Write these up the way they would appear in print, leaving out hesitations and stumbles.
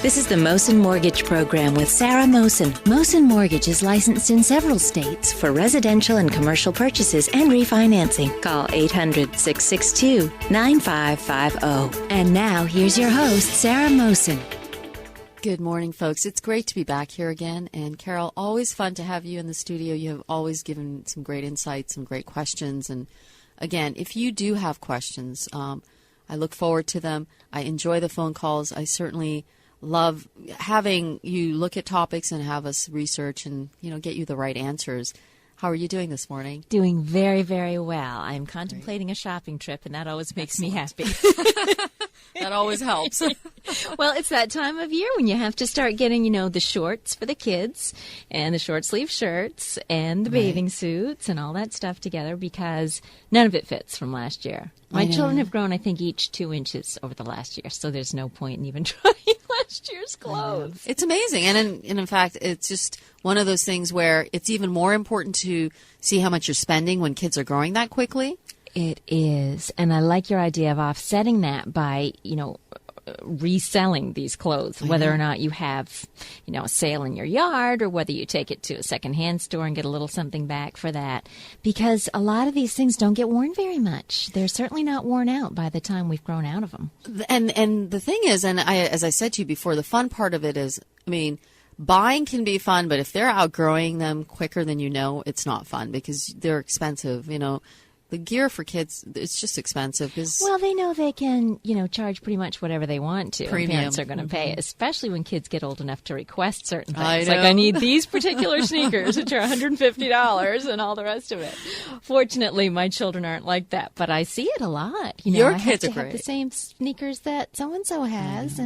This is the Mosen Mortgage Program with Sarah Mosen. Mosen Mortgage is licensed in several states for residential and commercial purchases and refinancing. Call 800-662-9550. And now, here's your host, Sarah Mosen. Good morning, folks. It's great to be back here again. And Carol, always fun to have you in the studio. You have always given some great insights, some great questions. And again, if you do have questions, I look forward to them. I enjoy the phone calls. I certainly love having you look at topics and have us research and, get you the right answers. How are you doing this morning? Doing very, very well. I'm contemplating a shopping trip, and that always makes me happy. That always helps. Well, it's that time of year when you have to start getting, the shorts for the kids and the short sleeve shirts and the bathing suits and all that stuff together because none of it fits from last year. My children have grown, I think, each 2 inches over the last year, so there's no point in even trying last year's clothes. It's amazing. And in fact, it's just one of those things where it's even more important to see how much you're spending when kids are growing that quickly. It is. And I like your idea of offsetting that by, reselling these clothes, whether or not you have, a sale in your yard or whether you take it to a secondhand store and get a little something back for that. Because a lot of these things don't get worn very much. They're certainly not worn out by the time we've grown out of them. And the thing is, as I said to you before, the fun part of it is, buying can be fun, but if they're outgrowing them quicker than it's not fun because they're expensive, The gear for kids, it's just expensive. Well, they know they can, charge pretty much whatever they want to. Premium. Parents are going to pay, especially when kids get old enough to request certain things. I know. Like, I need these particular sneakers, which are $150 and all the rest of it. Fortunately, my children aren't like that, but I see it a lot. Your I kids have to are have great. the same sneakers that so-and-so has,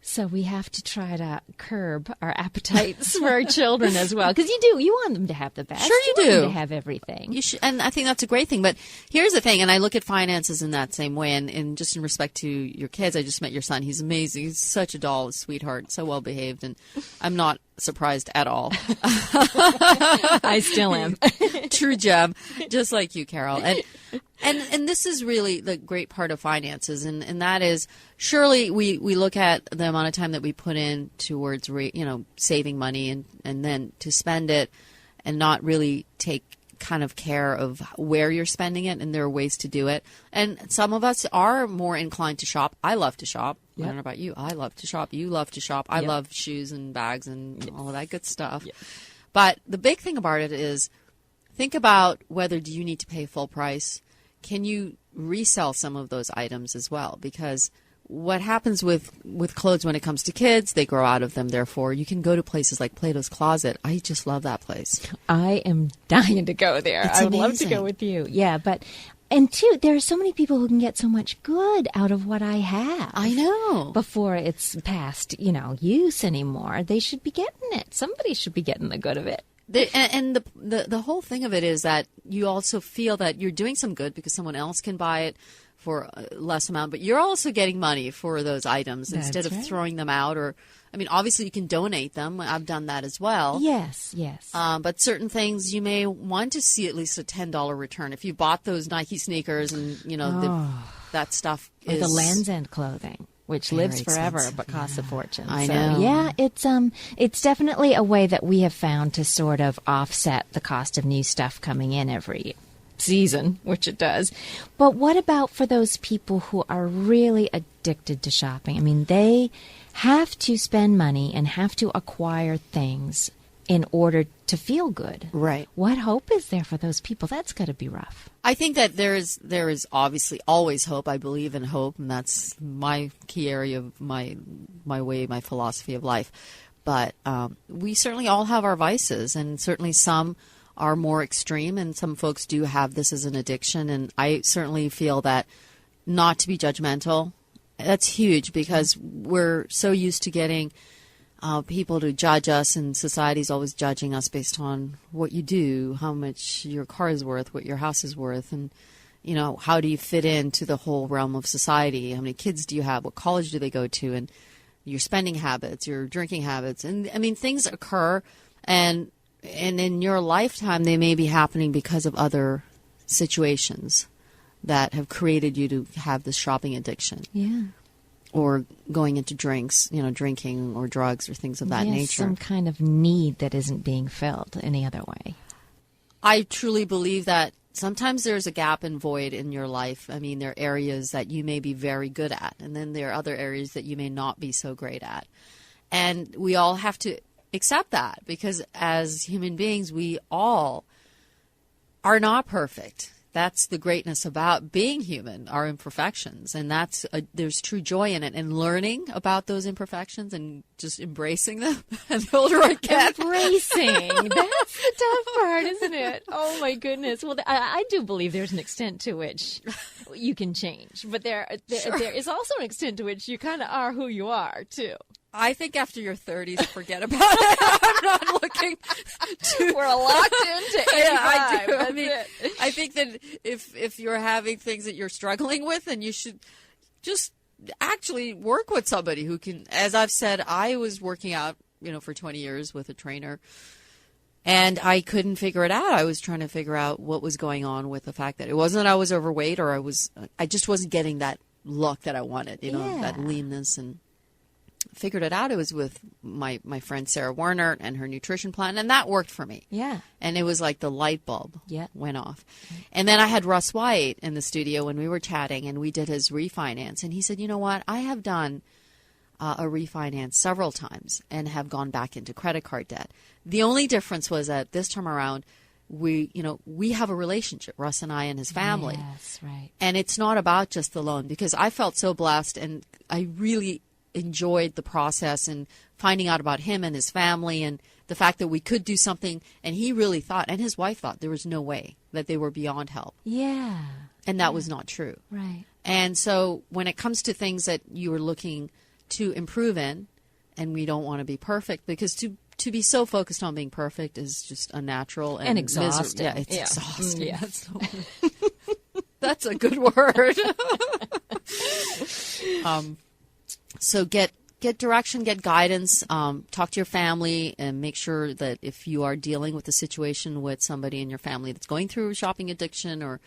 so we have to try to curb our appetites for our children as well. Because you want them to have the best. Sure you do. Want them to have everything. You should, and I think that's a great thing. But here's the thing, and I look at finances in that same way. And just in respect to your kids, I just met your son. He's amazing. He's such a doll, a sweetheart, so well behaved. And I'm not surprised at all. I still am. True gem, just like you, Carol. And this is really the great part of finances, and that is surely we look at the amount of time that we put in towards saving money and then to spend it and not really take kind of care of where you're spending it, and there are ways to do it. And some of us are more inclined to shop. I love to shop. Yep. I don't know about you. I love to shop. You love to shop. I love shoes and bags and all of that good stuff. Yep. But the big thing about it is think about whether do you need to pay full price. Can you resell some of those items as well? Because what happens with clothes when it comes to kids, they grow out of them. Therefore, you can go to places like Plato's Closet. I just love that place. I am dying to go there. It's I would amazing. love to go with you. Yeah, and two, there are so many people who can get so much good out of what I have. I know. Before it's past, use anymore. They should be getting it. Somebody should be getting the good of it. The whole thing of it is that you also feel that you're doing some good because someone else can buy it for a less amount, but you're also getting money for those items instead of throwing them out. Or, obviously you can donate them. I've done that as well. Yes. But certain things you may want to see at least a $10 return. If you bought those Nike sneakers and, that stuff or is... the Land's End clothing, which lives forever but costs a fortune. I know. Yeah, it's definitely a way that we have found to sort of offset the cost of new stuff coming in every season, which it does. But what about for those people who are really addicted to shopping? They have to spend money and have to acquire things in order to feel good. Right. What hope is there for those people? That's got to be rough. I think that there is obviously always hope. I believe in hope, and that's my key area of my philosophy of life. But we certainly all have our vices, and certainly some are more extreme, and some folks do have this as an addiction. And I certainly feel that not to be judgmental, that's huge because we're so used to getting people to judge us, and society's always judging us based on what you do, how much your car is worth, what your house is worth, and how do you fit into the whole realm of society? How many kids do you have? What college do they go to? And your spending habits, your drinking habits, and things occur, and in your lifetime they may be happening because of other situations that have created you to have this shopping addiction. Yeah. or going into drinks, drinking or drugs or things of that nature. Some kind of need that isn't being filled any other way. I truly believe that sometimes there's a gap and void in your life. I mean, there are areas that you may be very good at, and then there are other areas that you may not be so great at. And we all have to accept that, because as human beings, we all are not perfect. That's the greatness about being human, our imperfections. And there's true joy in it, and learning about those imperfections and just embracing them. And the older I get. Embracing. That's the tough part, isn't it? Oh, my goodness. Well, I do believe there's an extent to which you can change. But there is also an extent to which you kind of are who you are, too. I think after your 30s, forget about it. I'm not looking to... We're locked into 85. Yeah, I do. I mean, I think that if you're having things that you're struggling with, then you should just actually work with somebody who can... As I've said, I was working out, for 20 years with a trainer, and I couldn't figure it out. I was trying to figure out what was going on with the fact that it wasn't that I was overweight, or I just wasn't getting that look that I wanted, that leanness, and... figured it out. It was with my friend Sarah Werner and her nutrition plan, and that worked for me. Yeah. And it was like the light bulb went off. And then I had Russ White in the studio when we were chatting, and we did his refinance. And he said, you know what? I have done a refinance several times and have gone back into credit card debt. The only difference was that this time around, we have a relationship, Russ and I and his family. Yes, right. And it's not about just the loan, because I felt so blessed, and I really enjoyed the process and finding out about him and his family, and the fact that we could do something. And he really thought, and his wife thought, there was no way that they were beyond help. Yeah. And that was not true. Right. And so when it comes to things that you are looking to improve in, and we don't want to be perfect, because to be so focused on being perfect is just unnatural and exhausting. Yeah, it's exhausting. Yeah. That's a good word. So get direction, get guidance, talk to your family, and make sure that if you are dealing with a situation with somebody in your family that's going through shopping addiction, or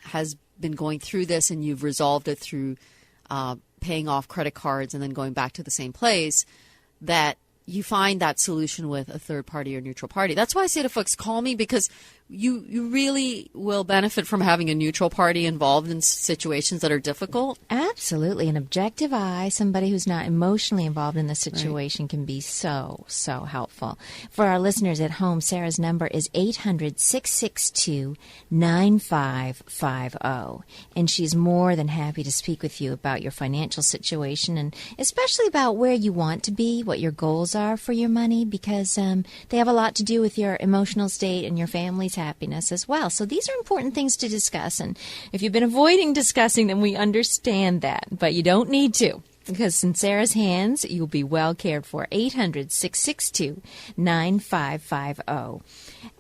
has been going through this, and you've resolved it through paying off credit cards and then going back to the same place, that you find that solution with a third party or neutral party. That's why I say to folks, call me, because you really will benefit from having a neutral party involved in situations that are difficult. Absolutely. An objective eye, somebody who's not emotionally involved in the situation, can be so, so helpful. For our listeners at home, Sarah's number is 800-662-9550. And she's more than happy to speak with you about your financial situation, and especially about where you want to be, what your goals are for your money, because they have a lot to do with your emotional state and your family's happiness as well. So these are important things to discuss, and if you've been avoiding discussing them, we understand that, but you don't need to, because in Sarah's hands, you'll be well cared for. 800-662-9550.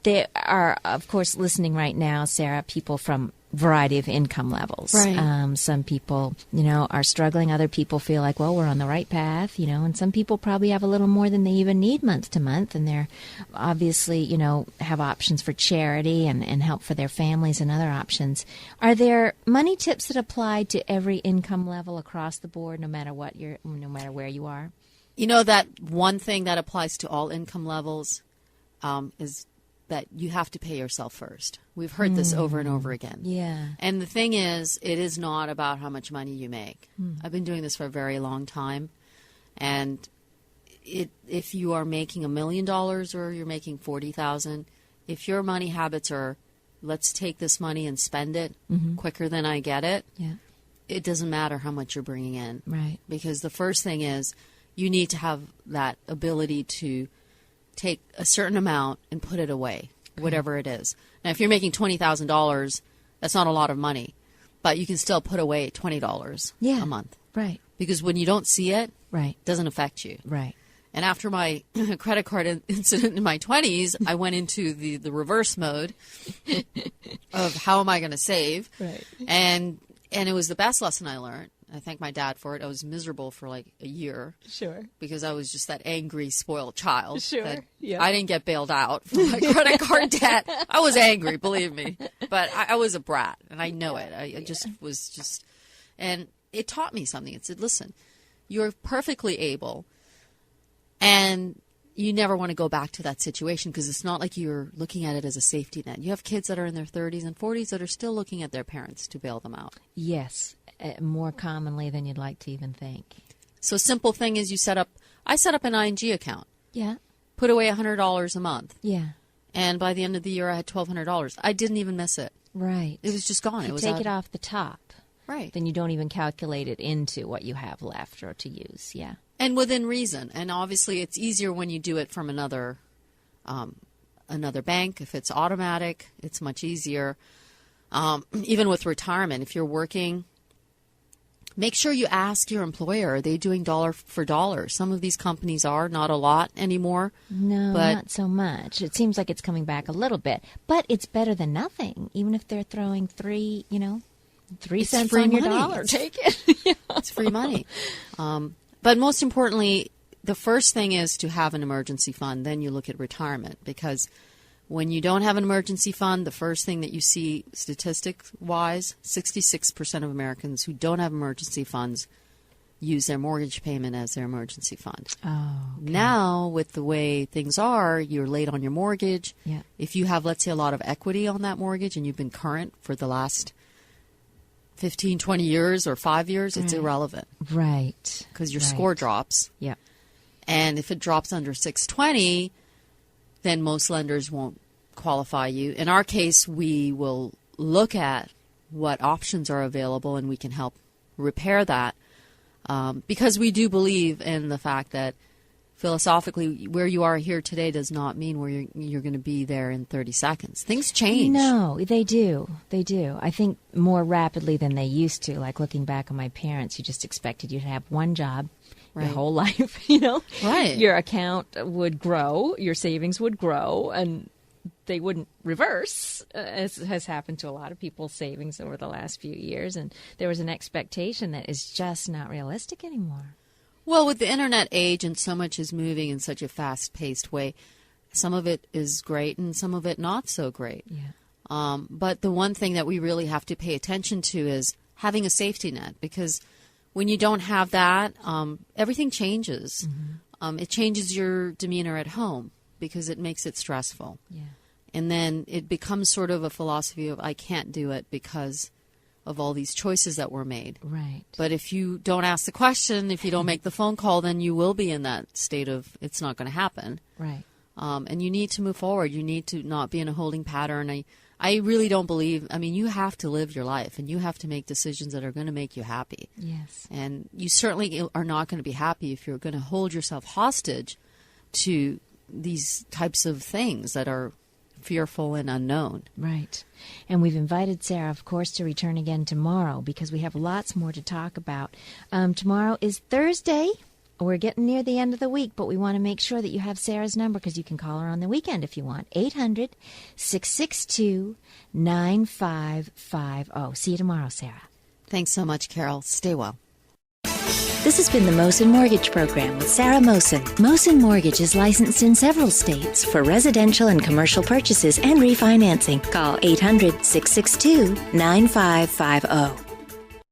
There are, of course, listening right now, Sarah, people from variety of income levels. Right. Some people, are struggling. Other people feel like, well, we're on the right path, and some people probably have a little more than they even need month to month. And they're obviously, have options for charity and help for their families and other options. Are there money tips that apply to every income level across the board, no matter where you are? That one thing that applies to all income levels is that you have to pay yourself first. We've heard this over and over again. Yeah. And the thing is, it is not about how much money you make. I've been doing this for a very long time. And if you are making $1 million or you're making $40,000, if your money habits are, let's take this money and spend it quicker than I get it, it doesn't matter how much you're bringing in. Right. Because the first thing is, you need to have that ability to take a certain amount and put it away, whatever it is. Now, if you're making $20,000, that's not a lot of money, but you can still put away $20 a month. Right. Because when you don't see it, right, it doesn't affect you. Right. And after my credit card incident in my 20s, I went into the reverse mode of how am I going to save? Right. And it was the best lesson I learned. I thank my dad for it. I was miserable for like a year. Sure. Because I was just that angry, spoiled child. Sure. Yeah. I didn't get bailed out from my credit card debt. I was angry, believe me. But I was a brat, and I know it. I just was just... And it taught me something. It said, listen, you're perfectly able, and you never want to go back to that situation because it's not like you're looking at it as a safety net. You have kids that are in their 30s and 40s that are still looking at their parents to bail them out. Yes, more commonly than you'd like to even think. So simple thing is I set up an ING account. Yeah. Put away $100 a month. Yeah. And by the end of the year, I had $1,200. I didn't even miss it. Right. It was just gone. If you take it off the top. Right. Then you don't even calculate it into what you have left or to use. Yeah. And within reason. And obviously, it's easier when you do it from another bank. If it's automatic, it's much easier. Even with retirement, if you're working, make sure you ask your employer, are they doing dollar for dollar? Some of these companies are, not a lot anymore. No, not so much. It seems like it's coming back a little bit. But it's better than nothing, even if they're throwing 3 cents on your dollar. Take it. It's free money. But most importantly, the first thing is to have an emergency fund. Then you look at retirement, because when you don't have an emergency fund, the first thing that you see statistics-wise, 66% of Americans who don't have emergency funds use their mortgage payment as their emergency fund. Oh, okay. Now, with the way things are, you're late on your mortgage. Yeah. If you have, let's say, a lot of equity on that mortgage and you've been current for the last 15, 20 years or 5 years, it's irrelevant. Right. Because your score drops. Yeah. And if it drops under 620, then most lenders won't qualify you. In our case, we will look at what options are available and we can help repair that. Because we do believe in the fact that philosophically, where you are here today does not mean where you're going to be there in 30 seconds. Things change. No, they do. They do. I think more rapidly than they used to. Like looking back on my parents, who just expected you to have one job your whole life, Right. Your account would grow, your savings would grow, and they wouldn't reverse, as has happened to a lot of people's savings over the last few years. And there was an expectation that is just not realistic anymore. Well, with the internet age and so much is moving in such a fast-paced way, some of it is great and some of it not so great. Yeah. But the one thing that we really have to pay attention to is having a safety net, because when you don't have that, everything changes. Mm-hmm. It changes your demeanor at home because it makes it stressful. Yeah. And then it becomes sort of a philosophy of I can't do it because of all these choices that were made. Right. But if you don't ask the question, if you don't make the phone call, then you will be in that state of it's not going to happen. Right. And you need to move forward. You need to not be in a holding pattern. I really don't believe, you have to live your life and you have to make decisions that are going to make you happy. Yes. And you certainly are not going to be happy if you're going to hold yourself hostage to these types of things that are fearful and unknown. Right. And we've invited Sarah, of course, to return again tomorrow because we have lots more to talk about. Tomorrow is Thursday. We're getting near the end of the week, but we want to make sure that you have Sarah's number because you can call her on the weekend if you want. 800-662-9550. See you tomorrow, Sarah. Thanks so much, Carol. Stay well. This has been the Mosen Mortgage Program with Sarah Mosen. Mosen Mortgage is licensed in several states for residential and commercial purchases and refinancing. Call 800-662-9550.